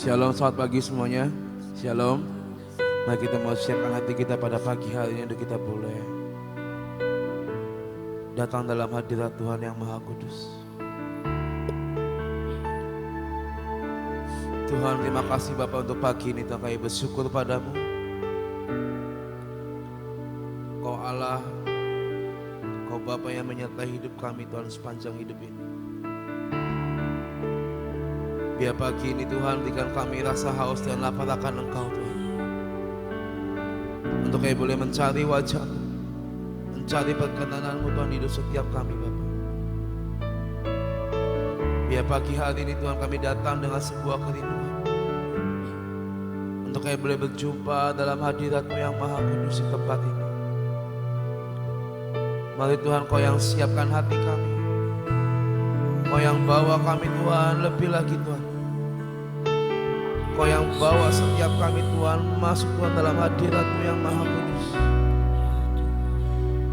Shalom, selamat pagi semuanya. Shalom. Mari kita mau siapkan hati kita pada pagi hari ini untuk kita boleh datang dalam hadirat Tuhan yang Maha Kudus. Tuhan, terima kasih Bapa untuk pagi ini. Tuhan, kami bersyukur padamu. Kau Allah, Kau Bapa yang menyertai hidup kami Tuhan sepanjang hidup ini. Biar pagi ini Tuhan berikan kami rasa haus dan lapar akan Engkau Tuhan. Untuk kami boleh mencari wajah-Mu, mencari perkenan-Mu Tuhan hidup setiap kami Bapa. Biar pagi hari ini Tuhan kami datang dengan sebuah kerinduan. Untuk kami boleh berjumpa dalam hadirat-Mu yang Maha Kudus di tempat ini. Mari Tuhan Kau yang siapkan hati kami. Kau yang bawa kami Tuhan lebih lagi Tuhan. Kau yang bawa setiap kami Tuhan masuk Tuhan dalam hadirat-Mu yang Maha Kudus.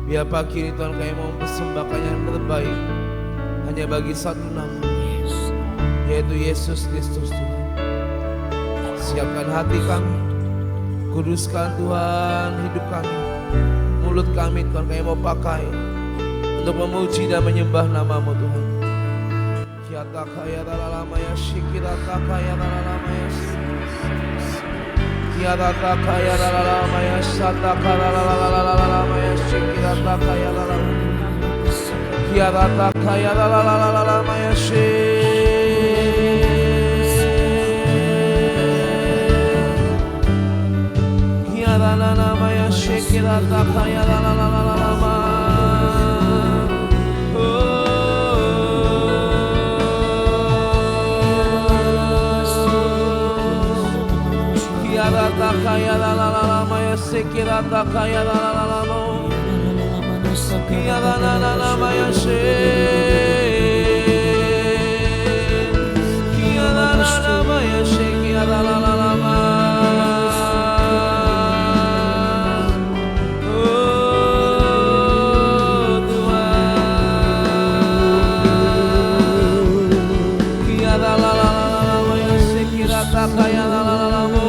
Biar pagi ini Tuhan kami mau mempersembahkan yang terbaik hanya bagi satu nama, yaitu Yesus Kristus Tuhan. Siapkan hati kami, kuduskan Tuhan hidup kami, mulut kami Tuhan kami mau pakai untuk memuji dan menyembah nama-Mu Tuhan. Kiatakaya dalamaya shikirakaya dalamaya kiatakaya dalamaya satakara dalamaya shikirakaya dalamaya kiatakaya dalamaya kiatakaya shikirakaya dalamaya. Kaya la la la la maya sekirata kaya la la la la mo kaya la la la la maya she kaya la la la maya she kaya la la la la ma oh Tuhan kaya la la la la maya sekirata kaya la la la mo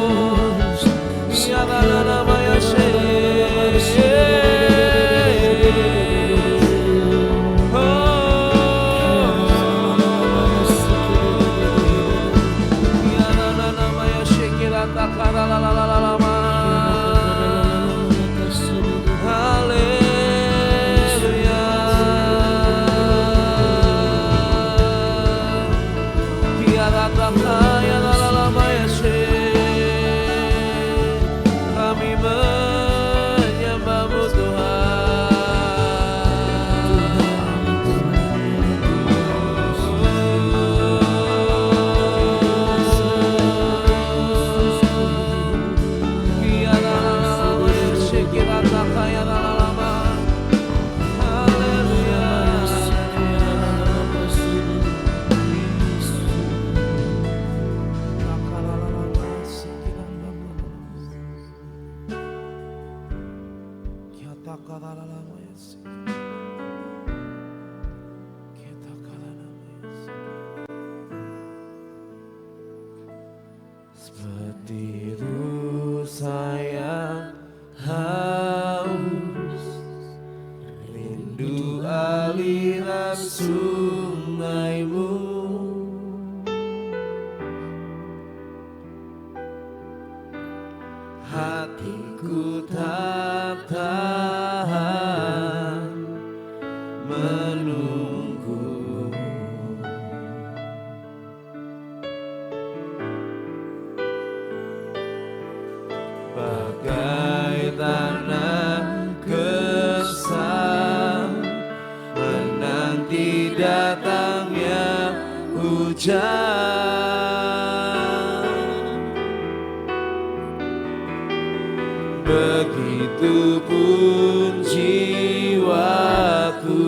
Seperti saya haus, rindu aliran sungai-Mu. Hatiku tak tahan menunggu. Bagai tanah gersang menanti datangnya hujan. Begitupun jiwaku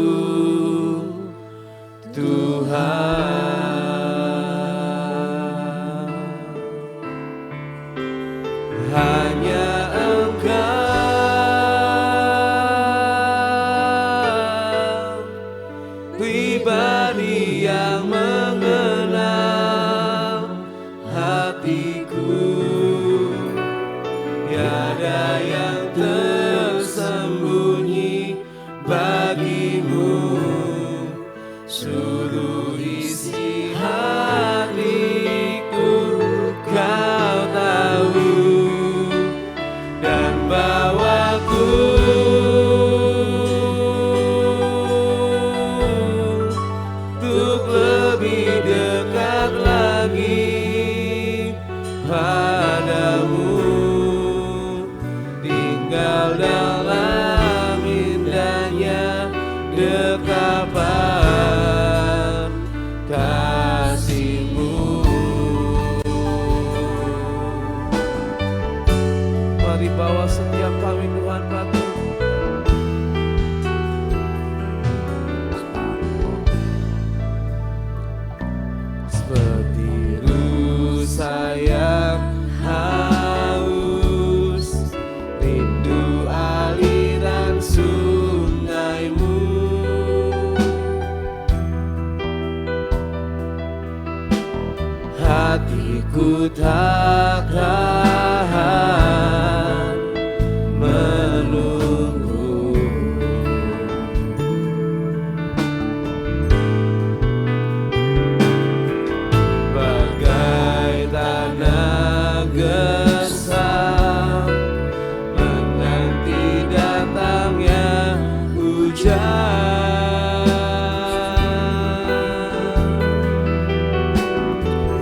Tuhan. Hanya Engkau pribadi yang mengenal hati ku tak tahan menunggu. Bagai tanah gersam menanti datangnya hujan.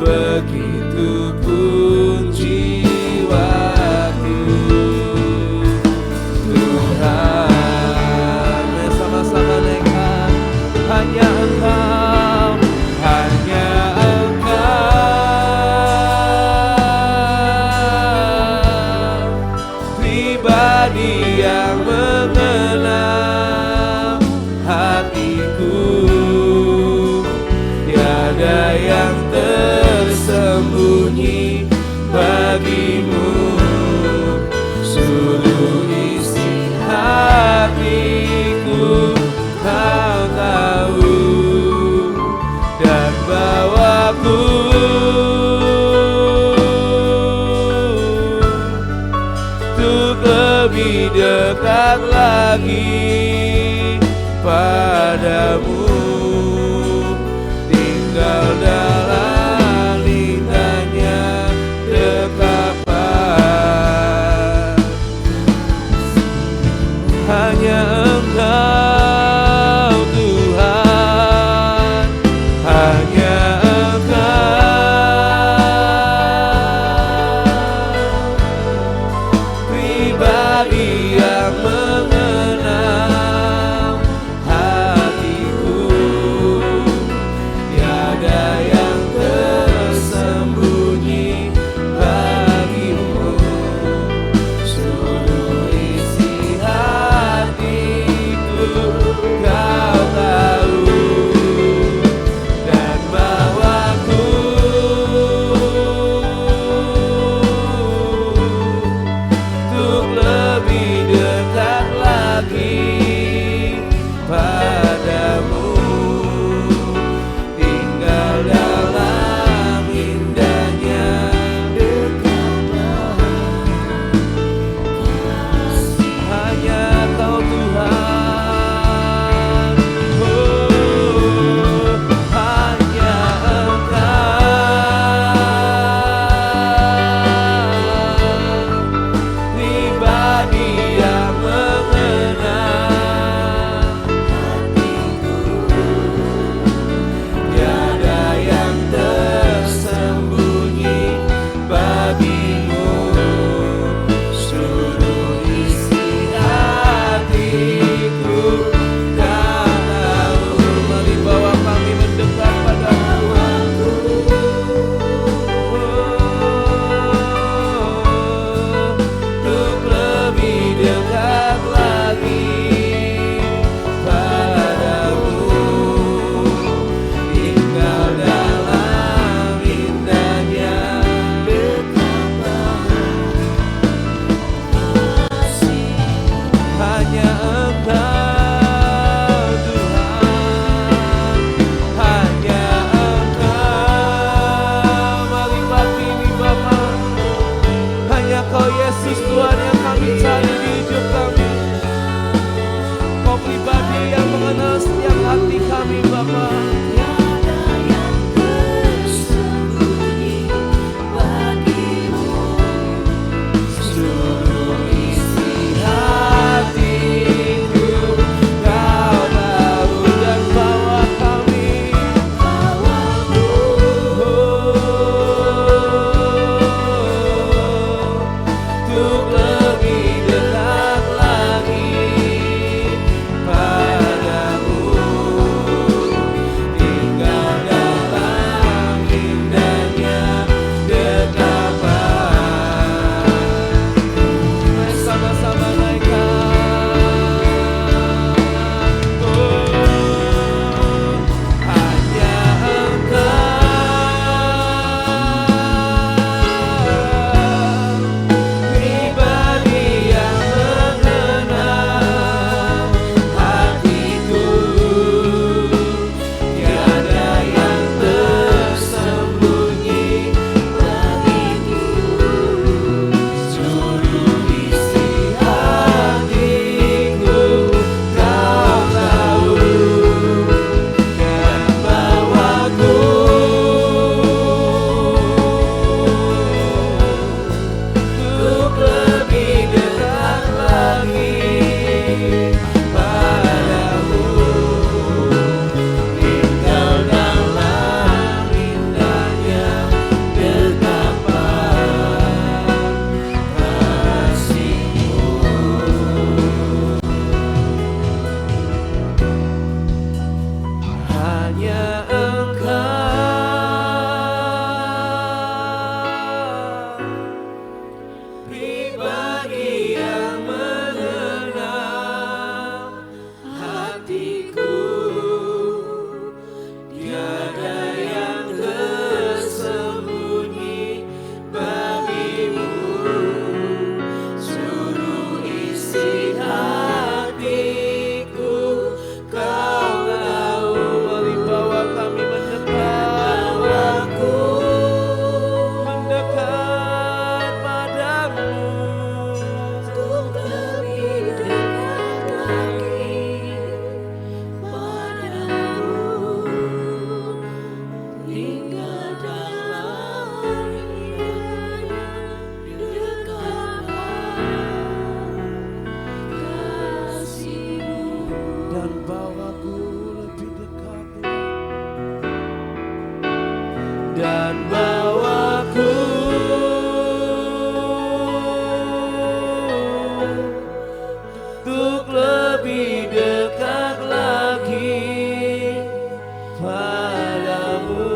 Begitupun jiwaku, Tuhan. Sama-sama naikkan, hanya Engkau, hanya Engkau, pribadi yang mengenal hatiku. Tiada yang tersembunyi bagimu, seluruh isi hatiku Kau tahu, dan bawaku untuk lebih dekat lagi padamu, tinggal dalam lintanya dekapan. Hanya Engkau Tuhan, hanya Engkau, pribadi yang mengenal hatiku. hanya Engkau pribadi yang menenang hatiku. Tiada yang tersembunyi bagimu, suruh isi hatiku. Kau tahu, mari bawa kami mendekat, mendekat padamu, Untuk lebih dekat lagi padamu, tinggal dalam kasih-Mu. dan bawaku lebih dekat, dan bawaku untuk lebih dekat lagi padamu,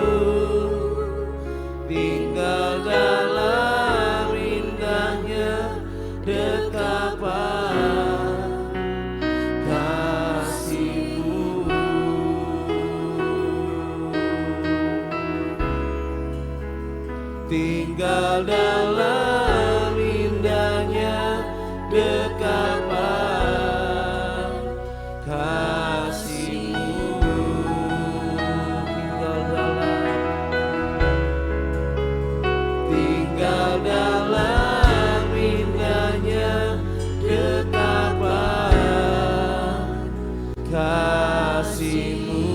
tinggal dalam indahnya dekapan kasih-Mu. Tinggal dalam indahnya dekapan kasih-Mu. Tinggal dalam indahnya dekapan kasih-Mu.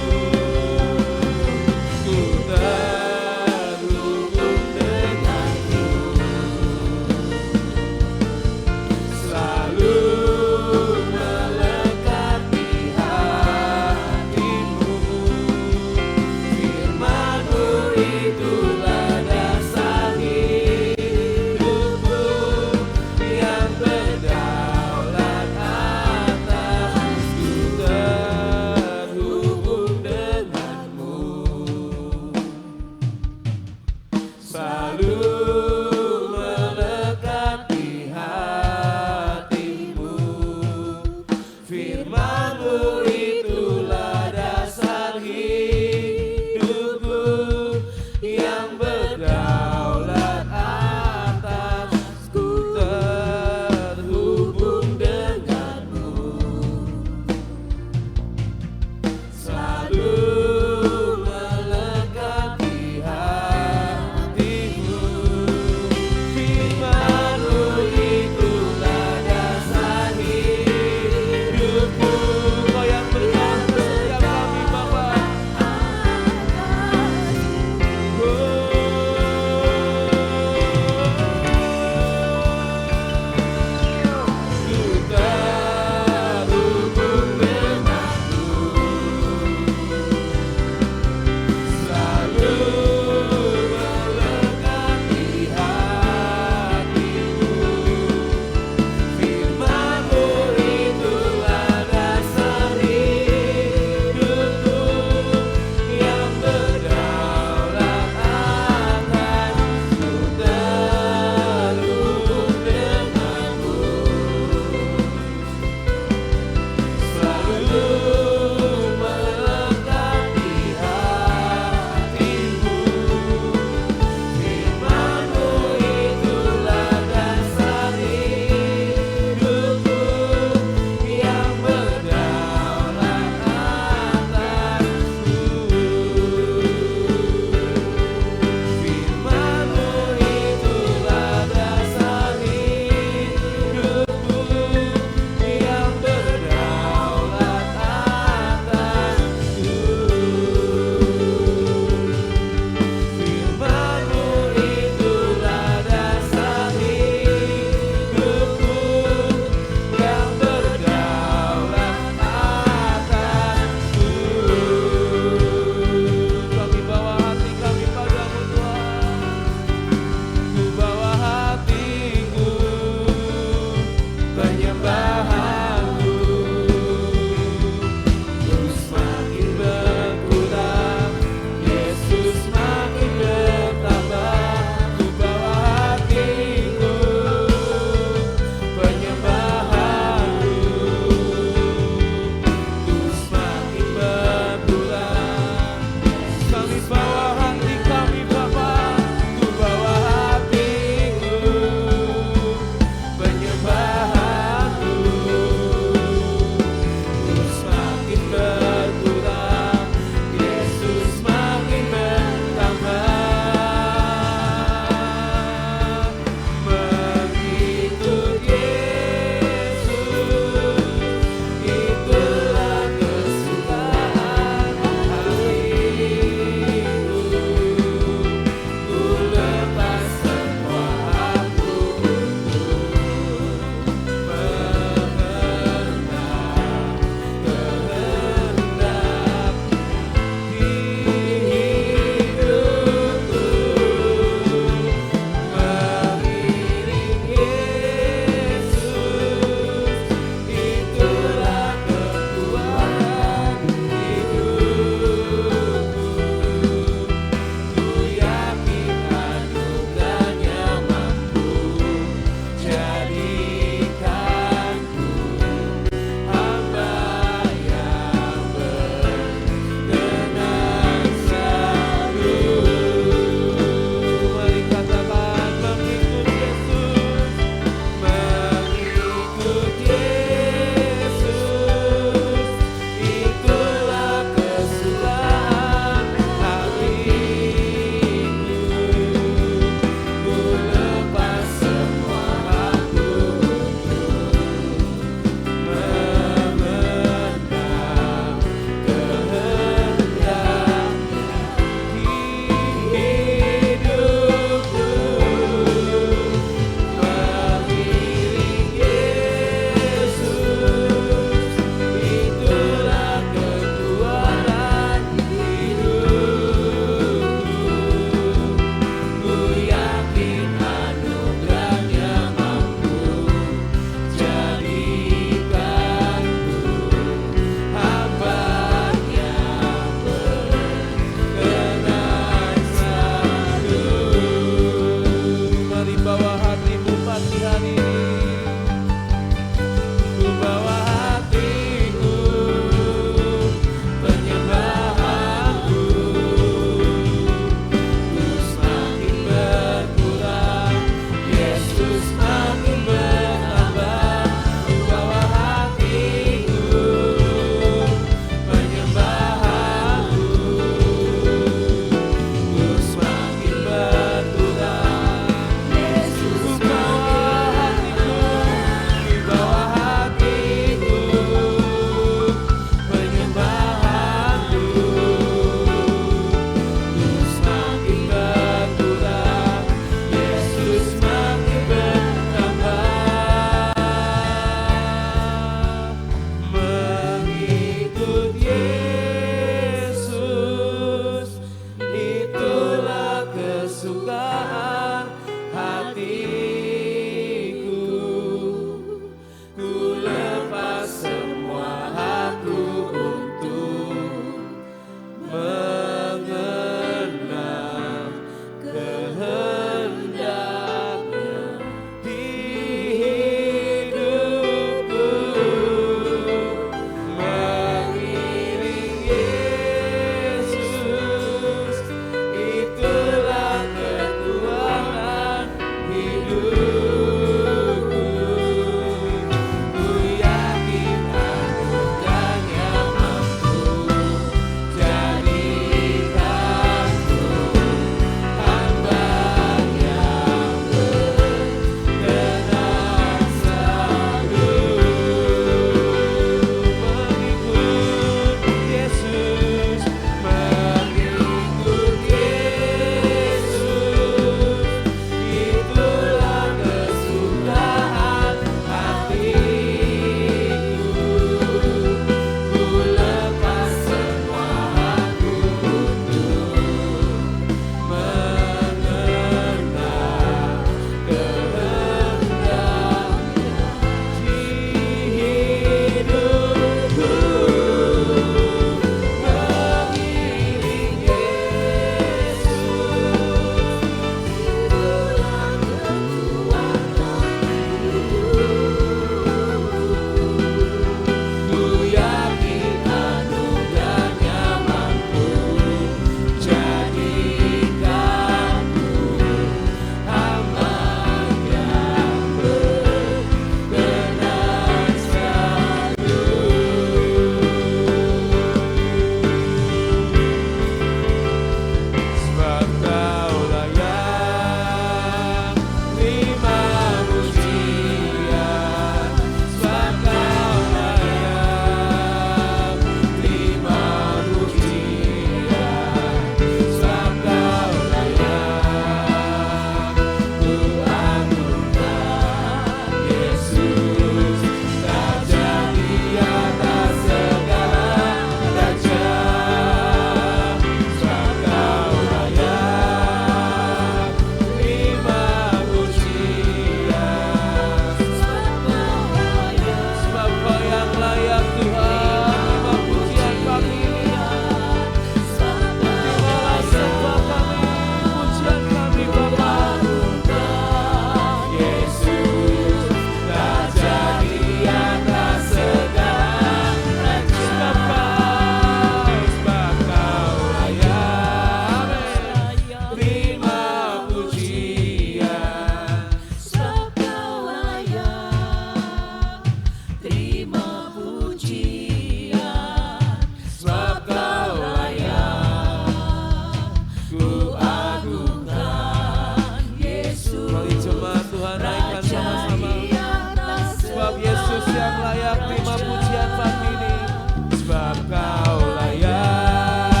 Kau layak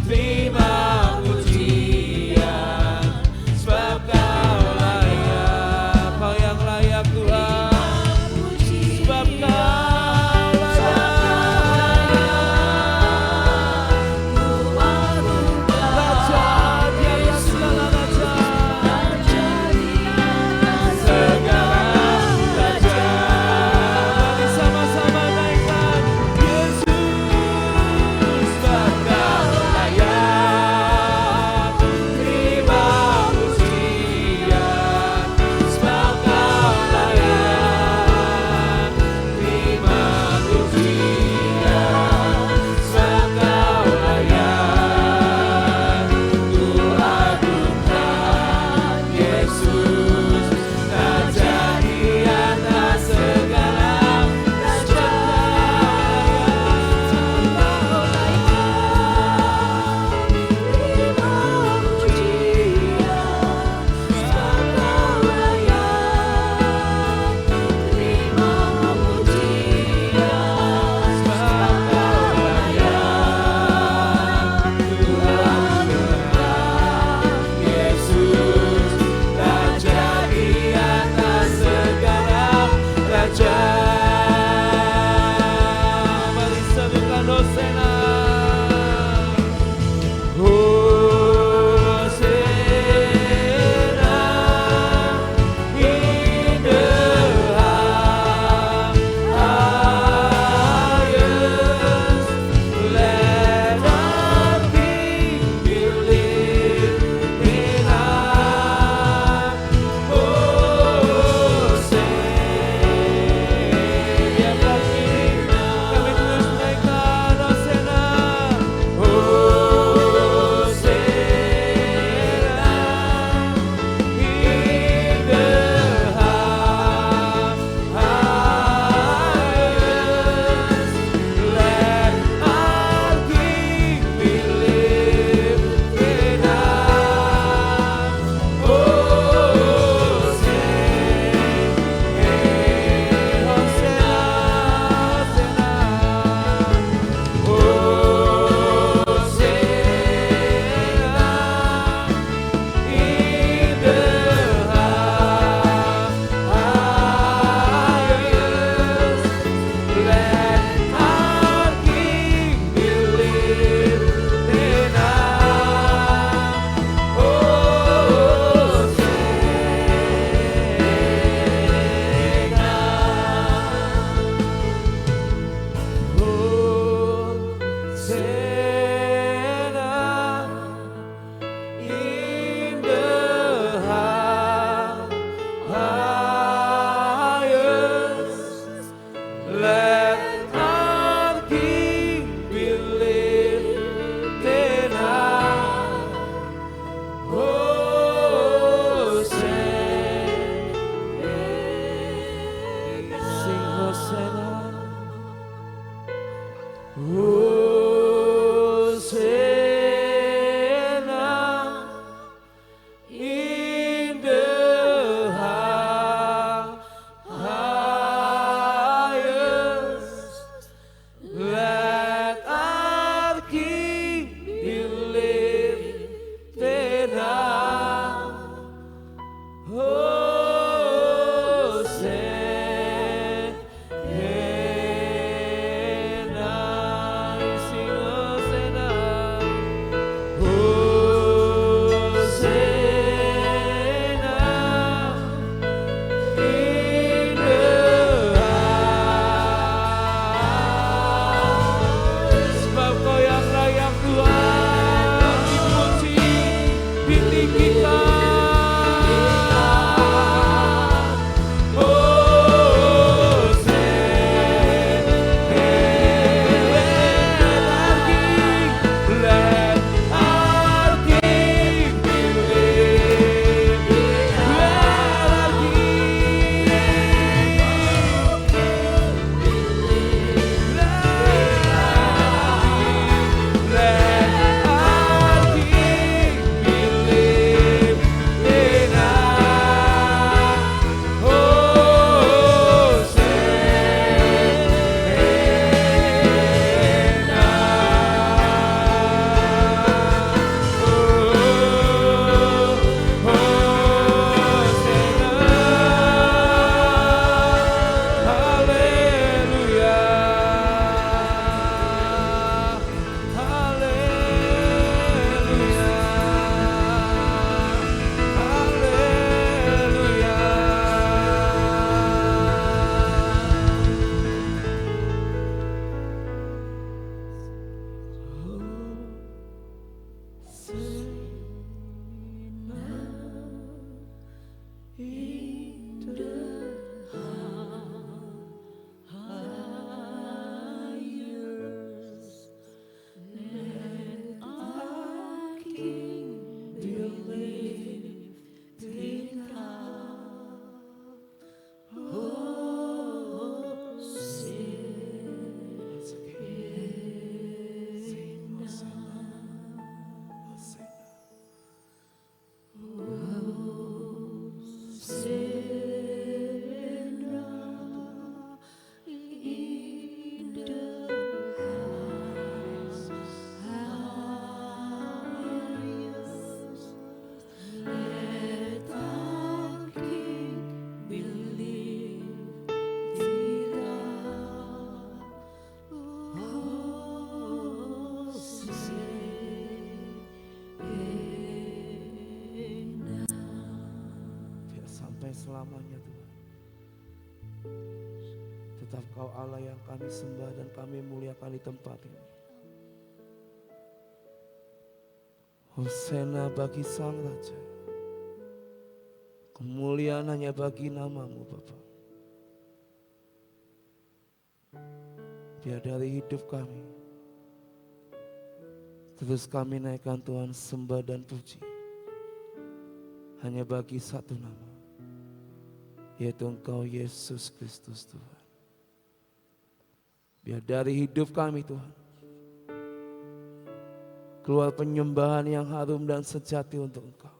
terima pujian, sebab Kau layak, Kau yang layak Tuhan, sebab Kau layak. Raja di atas segala raja, segala raja. Mari sama-sama naikkan Yesus, sebab Kau layak terima pujian, sebab Kau layak terima pujian, sebab Kau layak kuagungkan Yesus, Raja di atas segala raja. Mari serukan Hosana, Hosana in the highest. Let our King be lifted high. Hosana, kami terus naikkan Hosana, Hosana in the highest. Let our King be lifted high. In the highest, let our King be lifted high. Hosanna, sing Hosanna, Hosanna in the highest. Let our King be lifted high. Hosanna. selama-lamanya Tuhan. Tetap Kau Allah yang kami sembah dan kami muliakan di tempat ini. Hosana bagi Sang Raja. Kemuliaan hanya bagi nama-Mu Bapa. Biar dari hidup kami terus kami naikkan Tuhan sembah dan puji hanya bagi satu nama, yaitu Engkau Yesus Kristus Tuhan. Biar dari hidup kami Tuhan keluar penyembahan yang harum dan sejati untuk Engkau.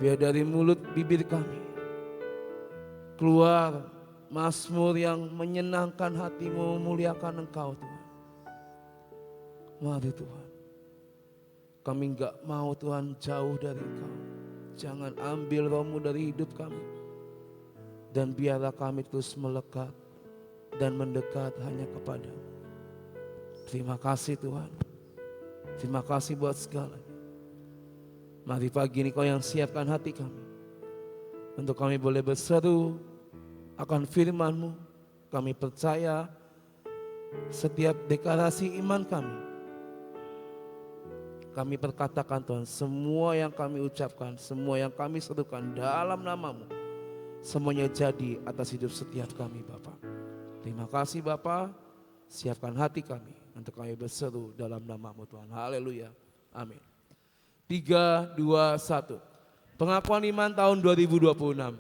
Biar dari mulut bibir kami keluar mazmur yang menyenangkan hati-Mu, memuliakan Engkau Tuhan. Mari Tuhan, kami enggak mau Tuhan jauh dari Engkau. Jangan ambil Roh-Mu dari hidup kami. Dan biarlah kami terus melekat dan mendekat hanya kepada-Mu. Terima kasih Tuhan. Terima kasih buat segalanya. Mari pagi ini Kau yang siapkan hati kami, untuk kami boleh berseru akan firman-Mu. Kami percaya setiap deklarasi iman kami perkatakan Tuhan, semua yang kami ucapkan, semua yang kami serukan dalam nama-Mu, semuanya jadi atas hidup setiap kami Bapa. Terima kasih Bapa, siapkan hati kami untuk kami berseru dalam nama-Mu Tuhan. Haleluya, amin. 3, 2, 1. Pengakuan iman tahun 2026.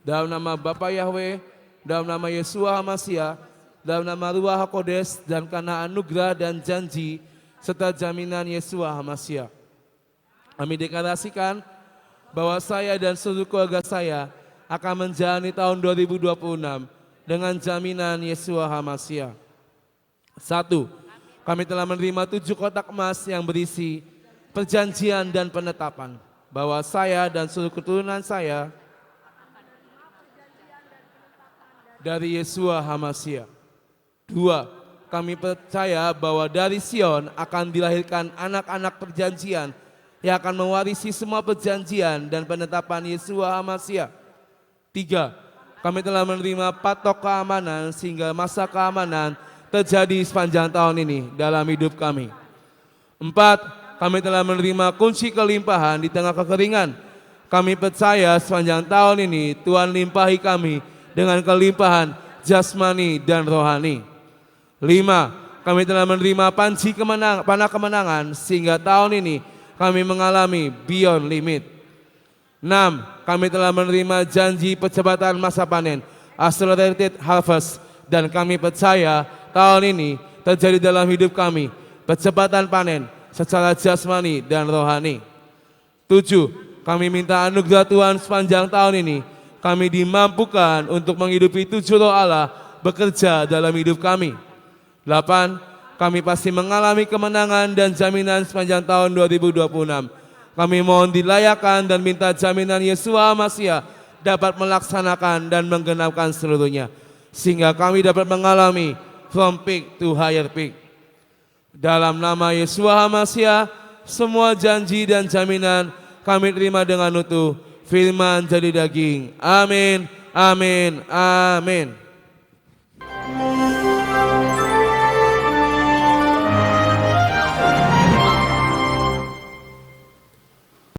Dalam nama Bapa Yahweh, dalam nama Yeshua HaMashiach, dalam nama Ruach HaKodes, dan karena anugerah dan janji serta jaminan Yeshua HaMashiach. Kami deklarasikan bahwa saya dan seluruh keluarga saya akan menjalani tahun 2026 dengan jaminan Yeshua HaMashiach. 1. Kami telah menerima 7 kotak emas yang berisi perjanjian dan penetapan bahwa saya dan seluruh keturunan saya dari Yeshua HaMashiach. 2. Kami percaya bahwa dari Sion akan dilahirkan anak-anak perjanjian yang akan mewarisi semua perjanjian dan penetapan Yeshua HaMashiach. 3. Kami telah menerima patok keamanan sehingga masa keamanan terjadi sepanjang tahun ini dalam hidup kami. 4. Kami telah menerima kunci kelimpahan di tengah kekeringan. Kami percaya sepanjang tahun ini Tuhan limpahi kami dengan kelimpahan jasmani dan rohani. 5. Kami telah menerima panah kemenangan sehingga tahun ini kami mengalami beyond limit. 6. Kami telah menerima janji percepatan masa panen, accelerated harvest, dan kami percaya tahun ini terjadi dalam hidup kami percepatan panen secara jasmani dan rohani. 7. Kami minta anugerah Tuhan sepanjang tahun ini kami dimampukan untuk menghidupi 7 roh Allah bekerja dalam hidup kami. 8. Kami pasti mengalami kemenangan dan jaminan sepanjang tahun 2026. Kami mohon dilayakkan dan minta jaminan Yeshua HaMashiach dapat melaksanakan dan menggenapkan seluruhnya, sehingga kami dapat mengalami from peak to higher peak. Dalam nama Yeshua HaMashiach, semua janji dan jaminan kami terima dengan utuh. Firman jadi daging. Amin, amin, amin.